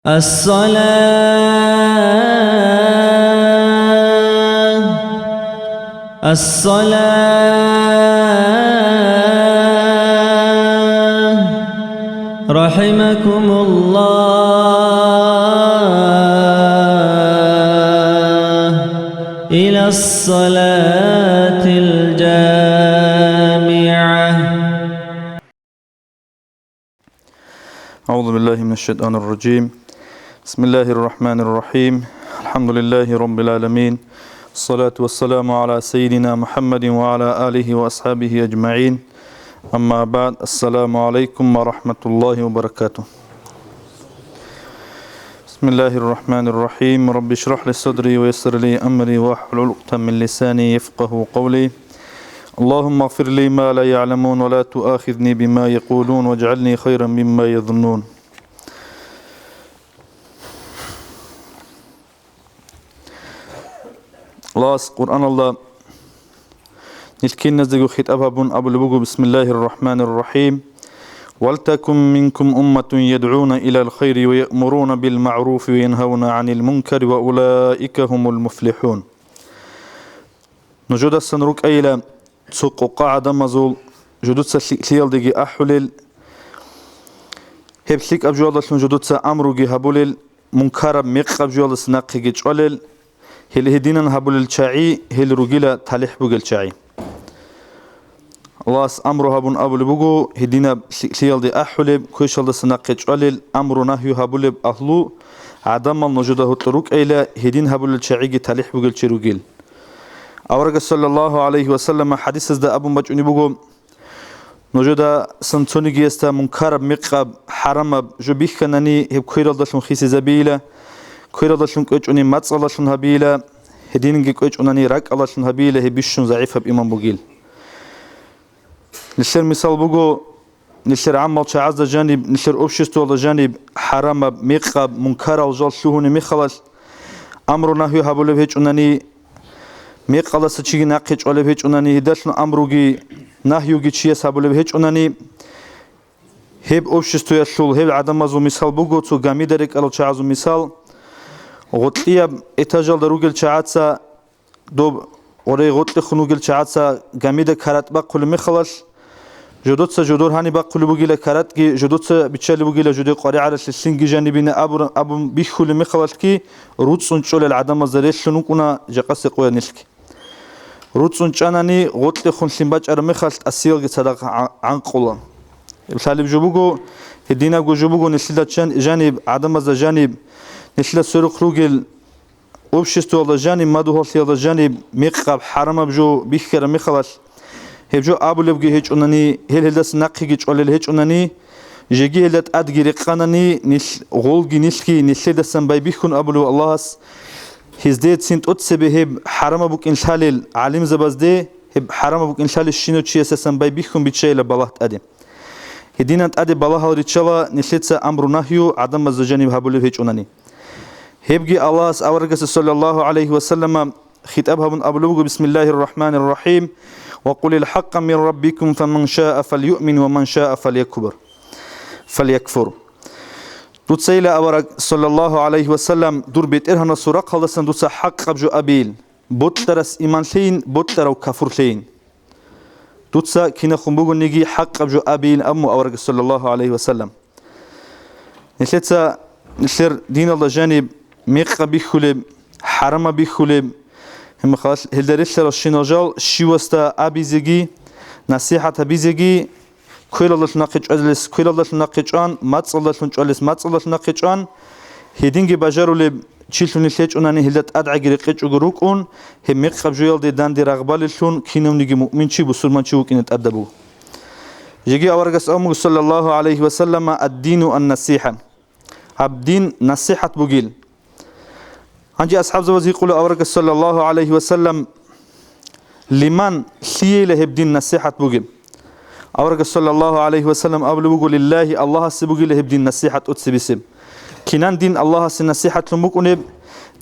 الصلاة رحمكم الله إلى الصلاة الجامعة. أعوذ بالله من الشيطان الرجيم. بسم الله الرحمن الرحيم. الحمد لله رب العالمين، الصلاة والسلام على سيدنا محمد وعلى آله وأصحابه أجمعين. أما بعد، السلام عليكم ورحمة الله وبركاته. بسم الله الرحمن الرحيم. رب اشرح لي صدري ويسر لي أمري واحلل عقدة من لساني يفقه قولي. اللهم اغفر لي ما لا يعلمون ولا تؤاخذني بما يقولون واجعلني خيرا مما يظنون. الله قرآن الله نلكين نزدقو خطابها بن أبو لبوغو. بسم الله الرحمن الرحيم. ولتكن منكم أمة يدعون إلى الخير ويأمرون بالمعروف وينهون عن المنكر وأولئك هم المفلحون. نجد السنروك أيلا سوق قاعدة مزول جدود سليل ديجي أحلل هبسيك أبجوال جدود سأمروجي هبولل منكر مق أبجوال سناقي جولل هل هدينا هبولل شاعي هل رجلا تلح بوجل شاعي. الله أمره هبون أبو لبوجو هدينا سليل دي أحلل كويشال سناقي جولل أمر نهي هبولل أهلو عدم النجده الطرق إلى هدين هبولل شاعي تلح بوجل شروجل. أورج صلى الله عليه وسلم حديث ذا أبو مجنون بقول نجدا سنتوني جيستا منكر مقاب حرام جبيخ كناني هب كيرال دشون خيس زبيلة كيرال دشون كأجوني ماتس الله شون هبيلة هدين جي كأجوني راك الله شون هبيلة هبيشون ضعيف بإمام بقول نشر مثال بقول نشر عمل شعاز جانب نشر أبشست ولا جانب حرام مقاب منكر الجال شهون مخلص أمرنا هو هبول بهج أنني ميقالا سچيغي ناقيچ اولي بهچ اوناني هداشن امروغي ناهيوغي چيس هابولي بهچ اوناني هب обществуя шул хеб адамазу мисал буго цу гамидерек ало чаазу мисал готия этажал даругел чаатса до оре готли хунугел чаатса гамиде каратба кулми халаш жудотса жудор хани ба кулу бугиле каратги жудотса бичали бугиле жуде qari ala singi janibine abum bihul mi khalashki rutsun chol al adama zareshunu kuna jaqas qoya nilki rutsun chanani gotli khun simbach arme khalt asil gi sadaq anqula salib jubugo hedina go jubugo nisila chan janib adama za janib nisila suruq rugel общество la janib maduhol la janib miqab harama bjo bihkara mi khalash هبجو أبولب جهج أنني هل داس نقي جج ولا هج أنني جيجي هلت أدغير قانني نش غولجي نشكي نشيد السن بيبيخون أبولو الله هزديت سنت أتسبه هب حرام أبوك إن شالل علم زبازده هب حرام أبوك إن شالل شنو شيء أساسا بيبيخون بتشيل بالله أدي هدينا أدي بالله هالرجلا نشيد سأمر نهيو عدم الزجاني بهبولو هج أنني هبجي الله أورجس صلى الله عليه وسلم خطابها من أبولو بسم الله الرحمن الرحيم. وقل الحق من ربكم فمن شاء فليؤمن ومن شاء فليكفر. تسيل أورك صلى الله عليه وسلم دور بيت إرهنا سورة خلصن دوسا حق أبجو أبيل بوترس إيمان لين بوتر وكفر لين دوسا كنا خنبوغ نيجي حق أبجو أبيل أمو أورك صلى الله عليه وسلم نشلتسا نشر دين الله جانب ميقا بيخولب حرم بيخولب هم خلاص هلدرش الشناجال شيوستا أبيزجي نصيحة أبيزجي كل الله ناقش أجلس كل الله ناقش عن ماتس الله نجلس ماتس الله ناقش عن هدينجي بجارو لب تشيلون الشيء أنني هلدت أدعى جريقش أجروكون هم مقب جوال دي دان دي رغبال شون كينهم نيجي مؤمن شيء بسلمان شيء وكينت أدبوا يجي أورجس أمه صلى الله عليه وسلم الدين النصيحة الدين نصيحة بقيل عندي أصحاب زوجي يقولوا أورك صلى الله عليه وسلم لمن شيء له بدين نصيحة بقول أورك صلى الله عليه وسلم أبلغ بقول لله الله سبقي له بدين نصيحة أتسبسم كنان دين الله سنصيحة لمكونب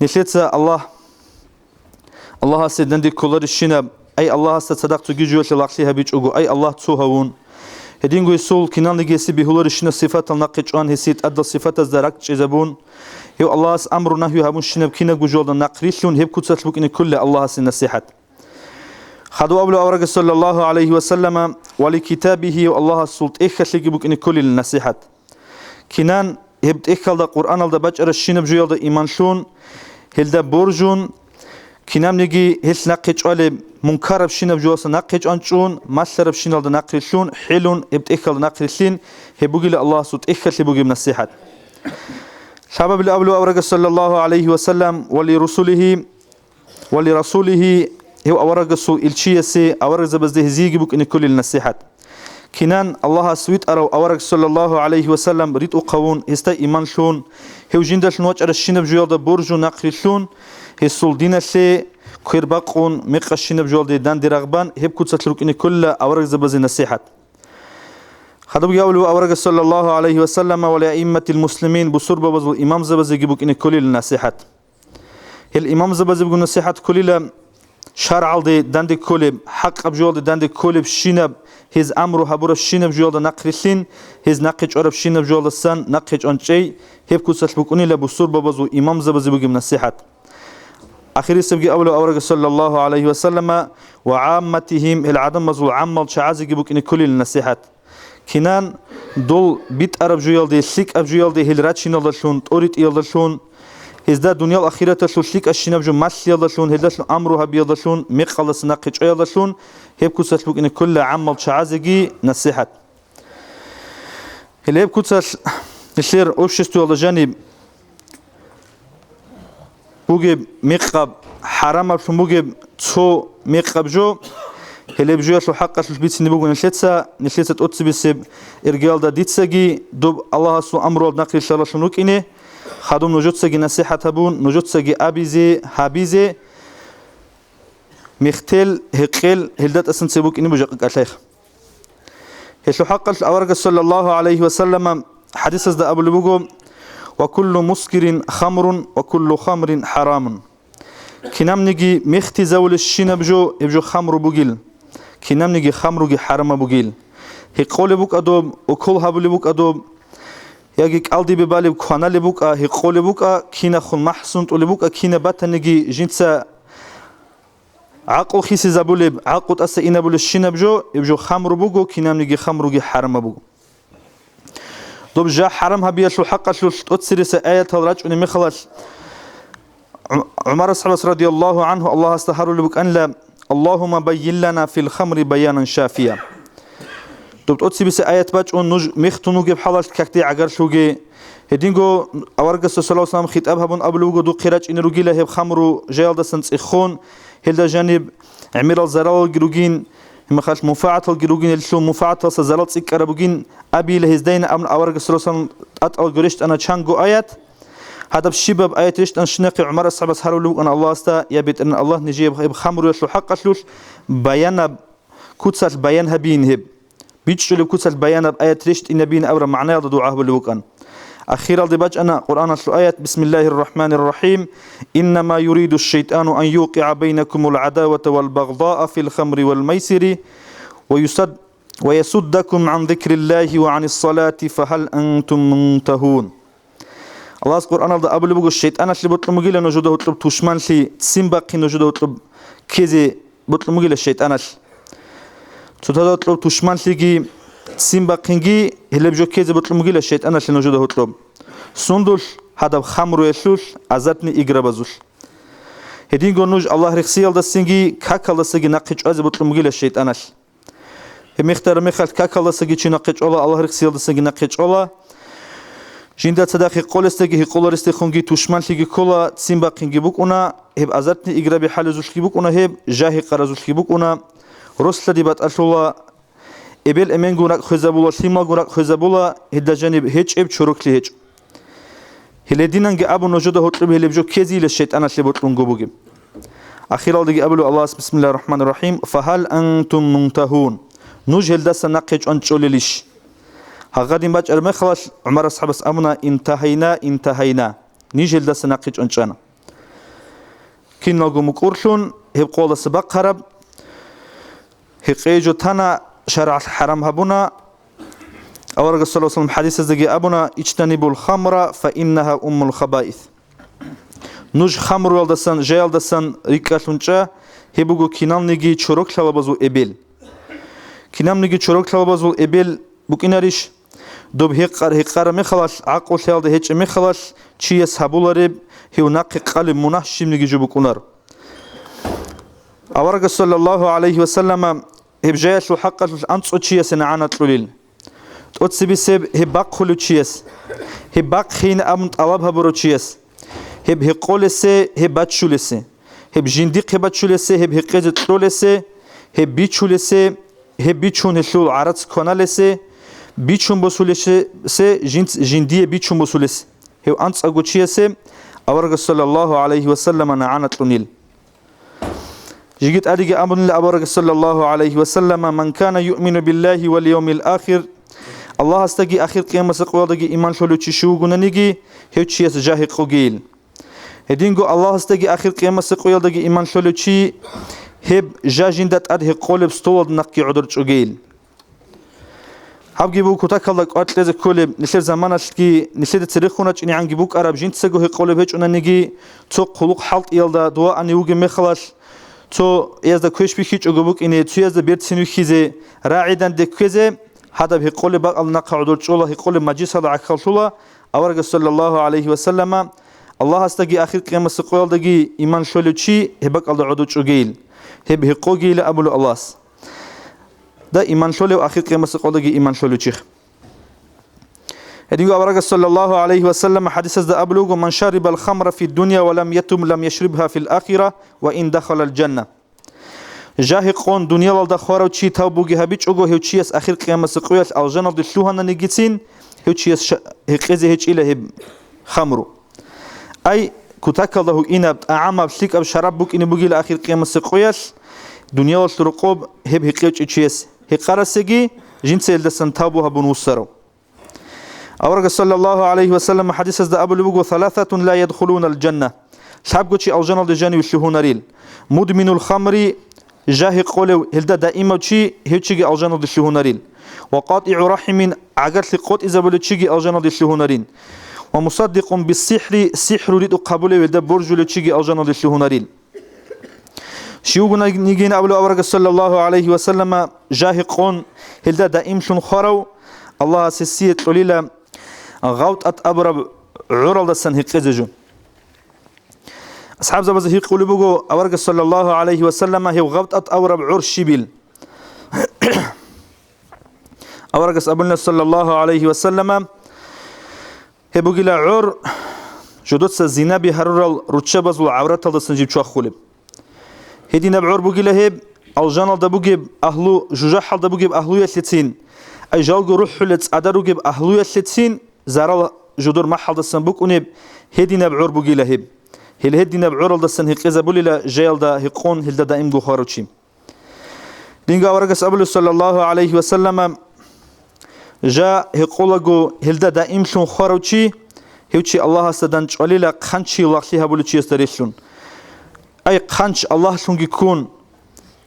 نشيت الله سيدنا دي كولر الشناب أي الله ستصدق تجيجوا شلقشيها بيجوا أي الله تسوهون هدينغو يسول كنان لجيسي بهولرشنا صفات النقيجان هسيت أدى صفات الزرق جزبون هو الله اس أمر نهي هبون شنب كنا جوجول النقريشون هب كتسات بك إن كل الله اس النصيحة خدوا أبو أورق صلى الله عليه وسلم ولكتابه والله السلط إخش لجبك إن كل النصيحة كنان هبت إخل دا قرآن دا بجر الشنب جوجول دا إيمان شون هل دا برجون كنام نجي هل نقيج على منكر بشينا بجوس نقيج أنشون مسر بشينا دا نقيشون حلون هبت إخل دا نقيشين هبوجي الله سلط إخش لبوجي من النصيحة شباب الأبو أورق صلى الله عليه وسلم ولرسوله هو أورق السوء الشيسي أورق زبزده زيجي بك إن كل النصيحة كنان الله سويت أرو أورق صلى الله عليه وسلم ريت قوون هستا إيمان شون هو جندش نوج على الشنب جوال برجو نقل شون هسول دينا سي كير باقون ميق الشنب جوال دان دي رغبان هب كود ستلوك إن كل أورق زبزده نصيحة خدوا يقولوا أورق صلى الله عليه وسلم ولأئمة المسلمين بصرب بزو الإمام زبزده يجيبك إن كل النصيحة الإمام زبزده يقول نصيحة كل شرع دي داندي كولب حق بجوال دي داندي كولب شينب هز أمره هبور الشينب جوال دي نقرسين هز نقج عرب شينب جوال السن نقج أنشي هيب كوسات بكوني لبصور ببزو إمام زبزي بقي من الصحة آخر سبقي أولو أورق صلى الله عليه وسلم وعامتهم العدم مزو عمل شعازي بكوني كل النصيحة كنان دول بيت عرب جوال دي سيك أب جوال دي هل راتشين الله توريت الله هزدا دنيا الأخيرة تشلشيك الشناب جو ماشي يضلشون هداش أمره بيضلشون مقلص ناقش يضلشون هيب كوسات بك إن كل عمل شعازجي نصيحة اللي هيب كوسات يصير أوشستو على جانب بوجب مقب حرام بشون بوجب تو مقب جو اللي بجوا شو حق شو بيت سنبوجو نشلتسا أوتس بيسب إرجال دا ديتساجي دوب الله سو أمره ناقش شلشون ركينه خادم نجود سجى نصيحة هبون نجود سجى أبيزي هابيزي مختل هقل هلدت أسن سبوك إني بجاك الشيخ هشلو حق الأورق صلى الله عليه وسلم حديث ذا أبو لبوجو وكل مسكر خمر وكل خمر حرام كنام نجي مختي زول الشين بجو خمر بوجيل كنام نجي خمر جي حرام بوجيل هقول بوك أدوب وكل هبول بوك أدوب يجيك ألدي ببالي بكوانا لبوكا هيقول لبوكا كينا خون محسن لبوكا كينا باتنجي جنسا عقل خيس زبولب عقل أسا إنا بول الشين بجو خمر بوجو كينا نجي خمر جي حرام بوجو دوب جا حرام هبيا شو حق شو تسرس آية الرج أني مخلص عمر الصحابة رضي الله عنه الله استحر لبوك أن لا اللهم بين لنا في الخمر بيانا شافيا تبتأتي بس آيات باج أن نج مختونو جب حلاش ككتي عجر شوجي هدينجو أورجس صلى الله عليه وسلم خطاب هبون أبلوجو دو قراج إن رجيله هب خمرو جيل دسنس إخون هل جانب عمير الزرال الجروجين مخاش مفاعة الجروجين الشو مفاعة سزرال سك أربوجين أبي لهزدين أمن أورجس صلى الله عليه وسلم أتقرشت أنا شانجو آيات هذا الشباب آيات رشت أن شنقي عمر الصحابة سهروا له أن الله استا يبيت أن الله نجيب خمرو يشلو حق شلوش بيان كوتسات بيان هبين هب بيتشلو كوسل بيان بآيات ريشت إن بين أورا معناه دعاه بالوكان أخيرا دباج أنا قرآن شلو آيات بسم الله الرحمن الرحيم إنما يريد الشيطان أن يوقع بينكم العداوة والبغضاء في الخمر والميسر ويسدكم عن ذكر الله وعن الصلاة فهل أنتم منتهون الله قرآن هذا أبو لبوج الشيطان اللي بطل مجيل نجده طلب تشمان لي تسمبقي نجده طلب كذا بطل مجيل الشيطان تطلع طلب تشمان لي تسمبقينجي اللي بجو كذا بطل مجيل الشيطان اللي نجده طلب سندل هذا خمر يشوش عزتني إجرا بزوش هدين قنوج الله رخصيال دستينجي كاكال دستينجي نقش أز بطل مجيل الشيطان مختار مخال كاكال دستينجي شي نقش الله رخصيال دستينجي نقش الله جندا صداقي قولستگی قولرستی خونگی توشمن لیگی کلا تسمبقینگی بک اونا هب ازتنی اگرابی حال زوشکی بک اونا هب جاهی قرازوشکی بک اونا رسل دیبات اشولا ابل امن گونک خزابولا سیما گونک خزابولا هدا جانب هیچ اب چروکلی هیچ هلدیننگ ابو نجوده هتلب هلبجو کزی للشیطان اللي بطلونگو بگیم اخیرا دیگه ابلو الله بسم الله الرحمن الرحیم فهل انتم منتهون نوج هل دست نقش انچوللیش هغادين باج المخلص عمر أصحاب أمنا انتهينا نيجي لدس ناقش أنشأنا كين نلقو مكورشون هب قول السباق هرب هقيجو تنا شرع الحرام هبونا أورج صلى الله عليه وسلم حديث زجي أبونا اجتنبوا الخمر فإنها أم الخبائث. نوج خمر يلدسن جاي يلدسن ريكالونجا هبوجو كينام نيجي شروك شلبازو إبل. كينام نيجي شروك شلبازو إبل بوكيناريش دوب هيقار مخلاص عقل شال ده هيج مخلاص شيء هبولارب هو ناقي قلب منحشم نيجي جبوكونار. أورج صلى الله عليه وسلم هبجاش وحقق أنصت شيء سنعانة تلول. تقصي بسبب هباق خلو شيء. هباق خين أمنت ألابها برو شيء. هب هقولسه هب باتشولسه هب جنديق هب باتشولسه هب هقيزة تلولسه هب بيتشولسه هب بيتشون هشول عرض كونالسه بيتشون بسولسه جندية بيتشون بسولسه هو أنت أقولشيسه أورج صلى الله عليه وسلم نعانة لنيل جيت أديك أمر أورج صلى الله عليه وسلم من كان يؤمن بالله واليوم الآخر الله استجي آخر قيامة سقوادك إيمان شلو تشوو جننيجي هو شيء جاهي قوجيل هدينغو الله استجي آخر قيامة سقوادك إيمان شلو شيء هب جاجندت أده قلب ستول نقي عذر تشوجيل هبجي بوك وتكلك أتلز قلب نسير زمانش كي نسير تاريخنا إني عن جبوك عرب جنت سجوه قلب هيج أننيجي تو خلق حلق يلدا دواء أن يوجي مخلاص تو يزد كوش بيخيج أجبوك إني تو يزد بيرت سنو خيزة راعدا دكوزة هذا بيقول بق النقع عدول شولا يقول مجلس هذا عكال شولا أورج صلى الله عليه وسلم الله استجي آخر قيامة سقوال دقي إيمان شلو شيء هبق الله عدول شوجيل هب هقوجيل أبو الله ده إيمان شلو آخر قيامة سقوال دقي إيمان شلو شيخ هديو أورج صلى الله عليه وسلم حديث ذا أبلغ من شرب الخمر في الدنيا ولم يتم لم يشربها في الآخرة وإن دخل الجنة جاه قون دنيا والدا خوارو چی تاو بوگی هبیچ اوگو هیو چیس آخر قیامت سقویت الجنة دشلوهن نگیتین هیو چیس هقیزه هیچ إله هب خمرو أي كتاك الله إنب أعمى بسيك أب شراب بوك إن بوجي لآخر قيامة سقويش دنيا والترقوب هب هقيوش إتشيس هقارسجي جنس الدسن تابوها بنوسرو أورج صلى الله عليه وسلم حديث ذا أبو لبوغ ثلاثة لا يدخلون الجنة شعب قوتشي الجنة الجنة يشلهون ريل مدمن الخمر جاه قولوا هلدا دائما شيء هيتشيجي الجنة يشلهون ريل وقاطع رحم عقلت قوت إذا بلتشيجي الجنة يشلهون ريل ومصدق بالسحر سحر ريد قبوله ودا برج لتشيجي الجنة يشلهون ريل شيوغنا نيجينا أبو أورج صلى الله عليه وسلم جاه قون هلدا دائم شن خارو الله سيسيت قليلا غوت أبرب عرل دسن هيقزجو أصحاب زبز هيق قلبوغو أورج صلى الله عليه وسلم هي غوت أبرب عر شبيل أورج أبونا صلى الله عليه وسلم هي بوغيلا عر جدوت الزنا بهررل رتشبز وعورت دسن جيب شو خلب هدي نبعر بوغيلا هب الجنة دبوغيب أهلو جوجح دبوغيب أهلو يسلتين أي جالجو روح لت أدروغيب أهلو يسلتين زارل جدور محل دسن بوك ونب هدي نبعر بوغيلا هب هل هدي نبعر دسن هقزا بوليلا جيل دا هقون هل دا دائم جو خاروشيم دينغا ورقس أبو صلى الله عليه وسلم جاء هقولغو هل دا دائم شون خاروشي هيوشي الله سدانش وليلا خانشي لاخليها بولوشي يستريشون أي قانش الله شونجي كون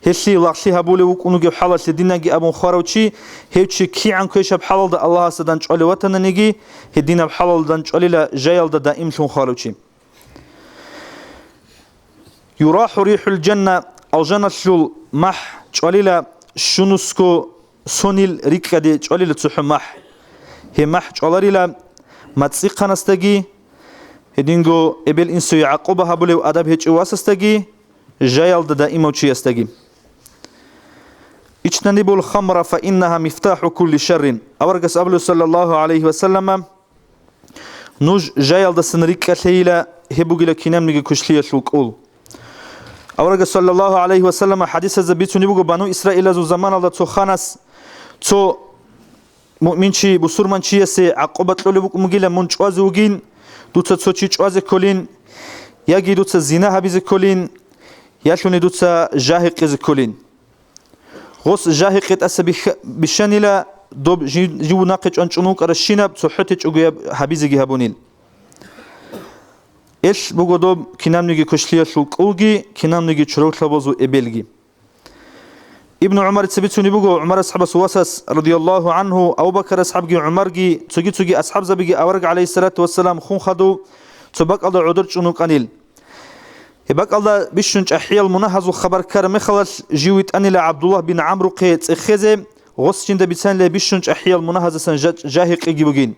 هالشي لاخليها بولي وكونو جب حلال الديناجي أبو خاروشي هيوشي كي عن كيش بحلال دا الله سدانش ولي وطن نيجي هدينا بحلال دانش وليلا جايل دا دائم شون خاروشي يراح ريح الجنة الجنة شول مح وليلا شنوسكو سونيل ريكادي وليلا تسحو مح هي مح وليلا ما تسيق نستجي هدينغو إبل إنسو يعقوبها بولي وأدب هيج واسستجي جايل دائما وشي يستجي اجتنبوا الخمر فإنها مفتاح كل شر أورجس أبلو صلى الله عليه وسلم نوج جايل دسنريك كثيلا هبوغيلا كينام نيجي كشلية شوكول أورجس صلى الله عليه وسلم حديث زبيتو نبوغو بانو إسرائيل زو زمان الله تو خانس تو مؤمنشي بسورمانشي يسي عقوبت لولبوك مجيلا منشوازوغين دوتا تسوچيچ واز كولين ياگي دوتا زنا هبيز كولين ياشوني دوتا جاهق از كولين غوس جاهق اس بشانيلا دوب جو ناقچ انچونوك رشينا صحتچ اوغيا هبيزگي هبونيل ايش بوغو دوب كينامنيگي كشليا شوك اوغي كينامنيگي چروكلا بوزو ابلگي ابن عمر تسبيتوني بقو عمر أصحاب سواسس رضي الله عنه أو بكر أصحاب عمر جي تجي أصحاب زبيجي أورج عليه الصلاة والسلام خون خدو تبقى الله عذر شنو قليل يبقى الله بيشنج أحيال منهز وخبر كرم خلاص جويت أني لعبد الله بن عمرو قيت خزم غصن ده بيتسان له بيشنج أحيال منهز سن جاهق يجيبوجين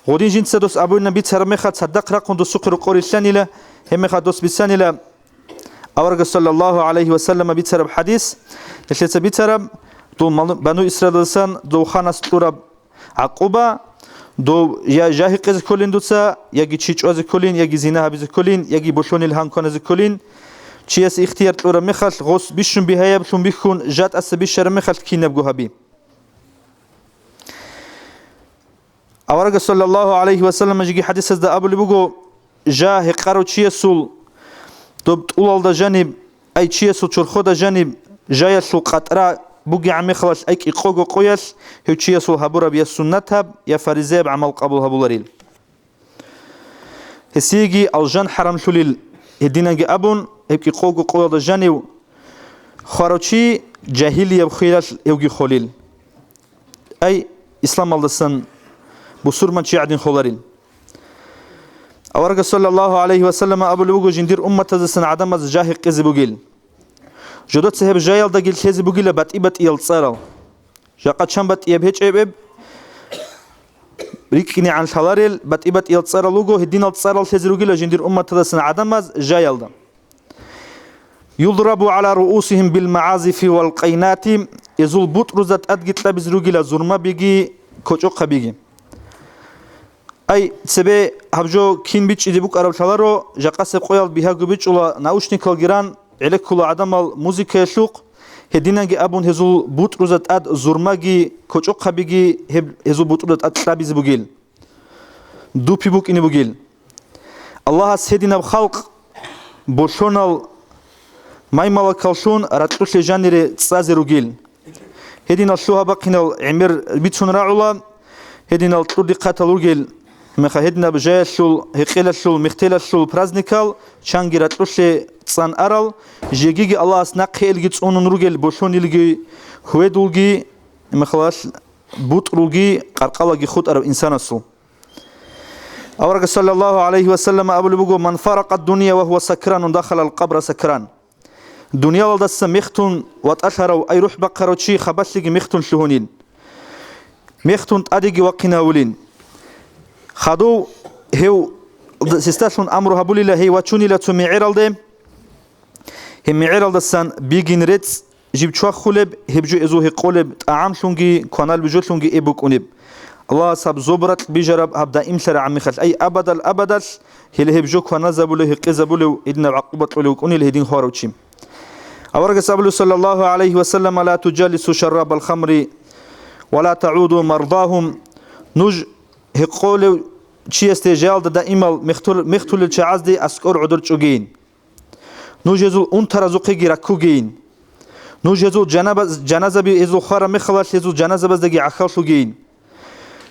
غودين جنت سدوس أبو النبي ترى خد صدق رقم دو سكر قوري الثاني هم خدوس بالثاني له أورج صلى الله عليه وسلم بيتسرب حديث ليش بيتسرب دو بنو إسرائيل سن دو خانس تورب عقوبة دو يا جاهق از كلين دوسا يجي تشيج از كلين يجي زنا هبز كلين يجي بوشون الهان كان از كلين تشيس اختيار تورا مخال غوس بيشون بهايا بشون بيكون جات اس بيشر مخال كين نبغو هبي أورج صلى الله عليه وسلم يجي حديث ده أبو اللي بقو جاهق قرو تشيسول دوبت أول ده جانب أي تشيسول تشرخو ده جانب جايسول قطرة بوجي عمي خلاص أيك إقوى قويس هو تشيسول هبورة بيا سنتها يا فريزة بعمل قبول هبولاريل هسيجي الجن حرام شليل هدينا جي أبون هيك إقوى قوي ده جانب خاروشي جاهلية بخيرش يوجي خليل أي إسلام الله سن بصور من شيعدين خلاريل أورج صلى الله عليه وسلم أبو لوجو جندير أمة تزسن عدم از جاهق كذبوجيل جدود سهب جايل دقيل كذبوجيل بات يلصارل جاقت شن بات يبهج إبب ريكني عن شلاريل بات يلصارل لوجو هدين الصارل كذبوجيل جندير أمة تزسن عدم از جايل ده يضرب على رؤوسهم بالمعازف والقينات يزول بطرزة أدقت لبز روجيل زرما بيجي كوچوق بيجي أي سبب هبجو كين بيتش يدبوك أرب شلارو جاقس قويل بها جبيتش ولا ناوشني كالجيران عليك كل عدم الموسيقى شوق هديناجي أبون هزول بطرزة أد زرماجي كوچوق بيجي هزول بطرزة أد شلابيز بوجيل دو بيبوك إني بوجيل الله سيدنا بخلق بوشونال ماي مالكالشون راتلوش جانير تسازروجيل هدينا شوها بقينا عمر بيتشون راعولا هدينا الطردي قاتلوجيل مخا هدنا بجايشول هقيلشول مختلشول برازنيكال شانجي راتلوش تسان أرال جيجي الله أسناق خيل جتسون نروجيل بوشون يلجي هودولجي مخلاش بوتروجي قرقلاجي خود أرب إنسان السو أورج صلى الله عليه وسلم أبو لبوجو من فرق الدنيا وهو سكران دخل القبر سكران دنيا والدس مختون واتأشروا أي روح بقروا شيء خبشلي مختون شهونين مختون أديجي وقناولين خدو هو سيستاشون أمره بولي له هي واتشوني لا تميعرال ده هم ميعرال دسان بيجين ريتس جيب شو خلب هبجو إزوه قلب أعم شونجي كانال بجو شونجي إبوك أنيب الله سب زبرت بيجرب هبدا إمشر عم خش أي أبدل هي هبجو كانال زبوله قزبوله إدنا عقوبة له كوني لهدين خاروتشيم أورج سبل صلى الله عليه وسلم لا تجالسوا شراب الخمر ولا تعودوا مرضاهم نج هقول شيء استجال دائما مختل الشعاز دي أسكر عذر تجين نج يزول أنتر زقي جركوجين نج يزول جنازة بيزول خارا مخلاص يزول جنازة بس دقي عخال شوجين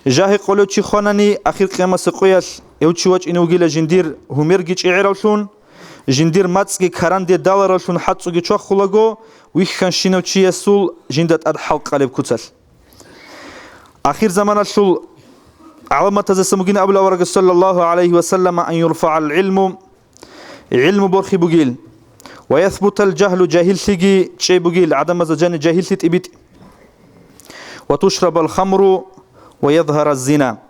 جاه قولوا شيء خانني أخير قيامة سقياش يوتشوج إنه جيل جندير هميرجيش إعراشون جندير ماتسكي كاران دي دولار شون حاتسوغي چوخ خلاغو ويخان شينو چيسول جندت اد حلق قلب كوتل اخير زمان شول علامات زسموغين ابو الاورق صلى الله عليه وسلم ان يرفع العلم علم برخي بوغيل ويثبت الجهل جاهل سيغي تشي بوغيل عدم زجان جاهل تيبيت وتشرب الخمر ويظهر الزنا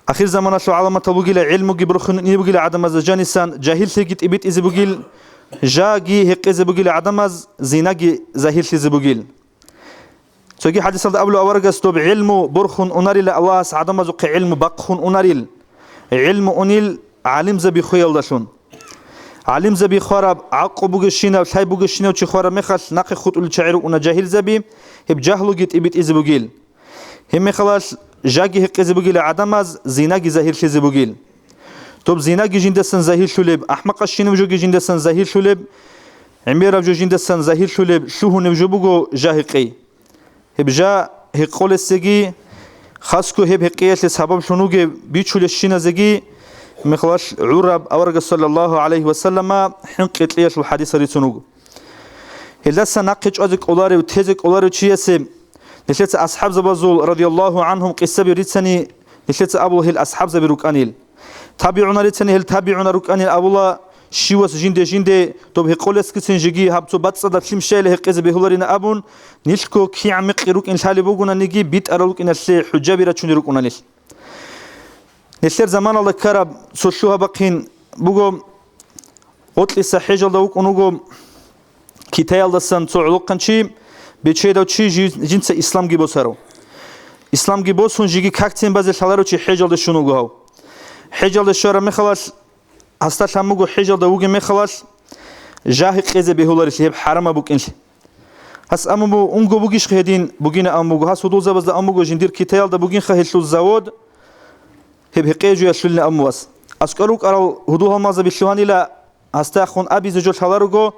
آخر زمان شو علامة بوجيل علم جبرخن يبوجيل عدم زجانسان جاهل سجت إبيت إذا بوجيل جاجي هك إذا بوجيل عدم زيناجي زاهل إذا بوجيل سوجي حديث هذا قبله أورجا استوب علم برخن أناريل الله عدم زق علم بقخن أناريل علم أنيل عالم زبي خيال داشون عالم زبي خراب عقب بوجشينا وشاي بوجشينا وشي خراب مخش ناقي خط الشعر ونا جاهل زبي هب جهل جت إبيت إذا بوجيل هم خلاص جاگی حق زبوگیل عدم از زیناگی ظاهر شی زبوگیل توب زیناگی جندسن ظاهر شلب احمق الشين وجوگی جندسن ظاهر شلب عمير وجو جندسن ظاهر شلب شو هن وجوبو جاهقي هبجا هقول السجي خاصكو هب هقية سبب شنوجي بيشول الشين زجي مخلاش عرب أورج صلى الله عليه وسلم حنقت ليش الحديث ريتونوجو هلسا نقش أزك أولاري وتهزك أولاري وشيسي نشلت أصحاب زبازول رضي الله عنهم قصة بريتسني نشلت أبو هل أصحاب زبروك أنيل تابعونا ريتسني هل تابعونا روك أنيل أبولا شيوس جندي طب هقولس كسن جيجي هبتو بتصدق شيم شيله هقز بهولارينا أبون نيشكو كي عمق يروك إن شالي بوجونا نيجي بيت أروك إن الشيء حجابي راتشون يروك أنانيش نشر زمان الله كرب سوشوها بقين بوجو قتل السحيج الله وك أنوجو كتايل دستان تعلق كنشي بتشي دو تشي جنس إسلام جيبوسارو إسلام جيبوسون جيجي كاكتين بعض الحلارو تشي حجال دشونو جاو حجال دشارة مخلاص هستش هم مگو حجال دوگی میخواست جاهی قیز بهولارش هب حرام بوک اینش هست اما بو اونگو بوگیش خیدین بوگین اما بو هست ودول زباز اما بو جندیر کیتایل دا بوگین خیل شل زود هب حقیقی شلنا اما واس اسکروک ارال هدول هم مازه بشوانی لا هست خون ابی زجور حلارو گو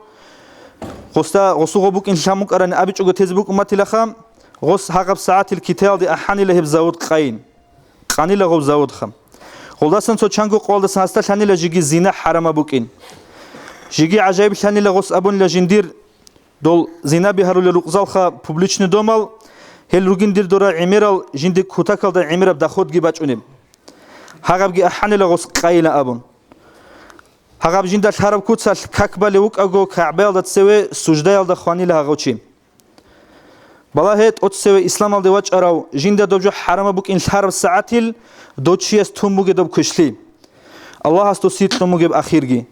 غستا غسوق بوک اینش هم مکرن ابی چوگ تیز بوک امتی لخم غس حقب ساعت الکیتایل دی احانی له هب زود قاین قانی له زود خم خلصنا تو چنگو قالدسن هستا شانی لجیگی زینه حرام بوکین جیگی عجایب شانی لغوس ابون لجندیر دول زینه بهارو لرقزال خا پوبلیچنی دومال هل روگندیر دورا عمیرال جندی کوتاکال دا عمیراب دخود گی بچونیم هاگاب گی احانی لغوس قایل ابون هاگاب جندال حرام کوتسال کاکبالی وک اگو کعبال دا تسوی سجدایال دا خوانی لهاگوچیم بالا هت أتسوي إسلام على وجه أراو جندا دوجو حرام بوك إن حرب ساعتيل دوتشي استهم بوك دوب كشلي الله استوسيت تهم بوك بأخيرجي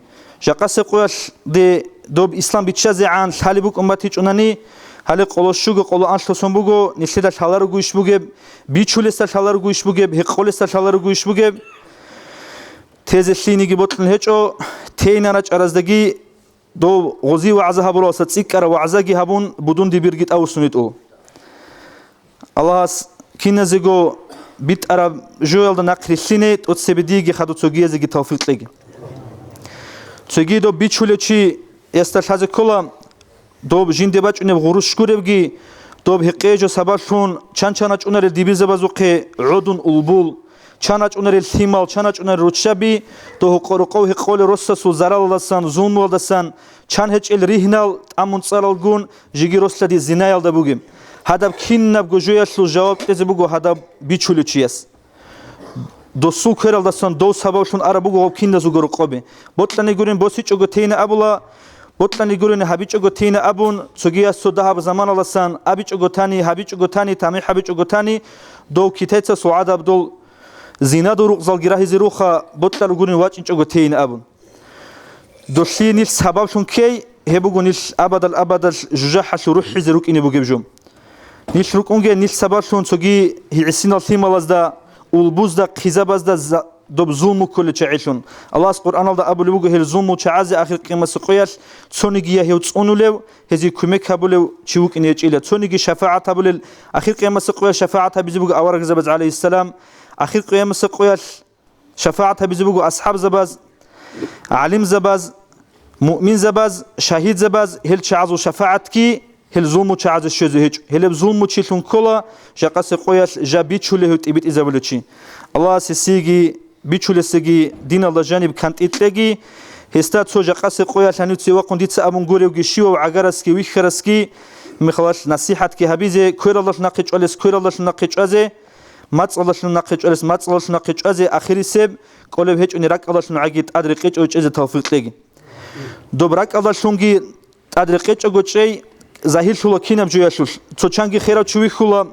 جاقس قوش دي دوب إسلام بتشازي عن حالي بوك أمتي جناني حالي قلوش شو قلو أنش تصم بوكو نشيد الحلار جويش بوك بيشولست الحلار جويش بوك هقولست الحلار جويش بوك تيز الشيني جبت الهجو تين أنا أرزدقي دو غزي وعزها براسة سكر وعزاجي هبون بدون دي بيرجت أو سنيتو الله كنا زيجو بيت عرب جوال ده نقل السنة وتسبديجي خدو تسوجي زيجي توفيق لجي تسوجي دو بيتشولة شيء يستلحظ كلا دو بجين دباج إنه غروش كوربجي دو بحقيقة سباشون چند أونر الدبيز بازوقه عدن البول چند أونر الثمال چند أونر روتشبي دو قرقو حقول رصص وزرال دستان زون دستان چند هج الرهنال أمون صارل جون جيجي رصة دي زنايل دبوجم هذا كنا بجويش لو جواب إذا بقول هذا بيشولي شيء دو سوكر دستان دو سباشون عربو كنا زوجر قابي بطلنا يقولون بسيط أقطين أبولا بطلنا يقولون هبيج أقطين أبون سجيا السوداء بزمان دستان هبيج أقطاني تامي هبيج أقطاني دو كتير سعادة بدول زينة دو رقصال جراه زروخا بطلنا يقولون واجن أقطين أبون دوشي نيل سباشون كي هبقول نيل أبدا جوجح شروح زروك إني بجيبجوم نيل روك أنجي نيل سباشون سجي هي عسينا الثيم لازدا والبوزدا قيزابازدا دوب زومو كل تعيشون الله القرآن الله أبو لبوجه الزومو تعزي آخر قيمة سقياش تصونيجي هي وتصونولو هذي كمك هبولو تشوك إني أجيله تصونيجي شفاعة هبول آخر قيمة سقياش شفاعة بيزبوج أورق زبز عليه السلام آخر قيمة سقياش شفاعة بيزبوج أصحاب زبز علم زبز مؤمن زبز شهيد زبز هل تعزو شفاعتك هل زومو تعز الشذ هج هل بزومو تشيلون كلا جقص قياش جابيت شو له تبيت إذا بلوشي الله سيجي بيشول سيجي دين الله جانب كانت إتلاقي هستات سو جقص قياش هنوتي وقنديت سأمون قولي وجشيو وعجرسكي ويخرسكي مخلاص نصيحتك هبيزة كير الله نقيج ألس كير الله نقيج أزه مات الله نقيج ألس مات الله نقيج أزه آخر سب قلب هج إني رك الله نعجيت أدركيج أوج أزه توفيق لقي دبرك الله شونجي أدركيج أوج شيء ظاهر شو لكينا بجواشوش تشانجي خيرات شوي خلا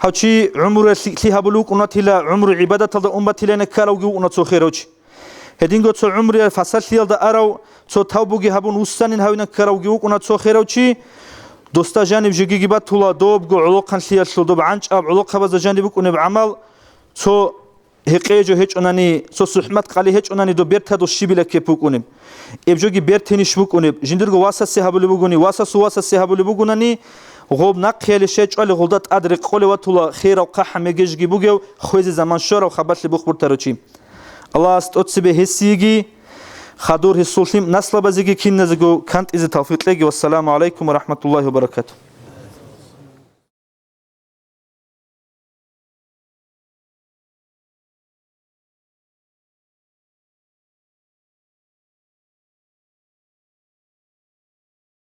هاتشي عمر لي هبلوك وناتيلا عمر عبادة الله أمتي لنا كاروجو وناتو خيروش هدينغو تو عمر فصل ليال دا أراو تو توبوجي هبون وستانين هاوينا كاروجو وناتو خيروشي دوستا جانب جيجي جبات تولا دوب جو علاق خنسيال شو دوب عنش أب علاق خبز جانبك ونب عمل تو هقيجو هيج أناني تو سحمت قالي هيج أناني دو بيرتا دو شيبلا كيبوك ونب إبجوجي بيرتني شبوك ونب جندرجو واسس هبلو بوجوني واسس هبلو بوجوناني غوب نقيل شيء على غلطات أدرك قولي وطلا خير وقح مجيش جيبوجو خويز زمان شر وخبرت لي بخبر تروشي الله استوتسبه هسيجي خدور هالسلطيم نسل بزيجي كين نزجو كانت إذا توفيق لجي والسلام عليكم ورحمة الله وبركاته.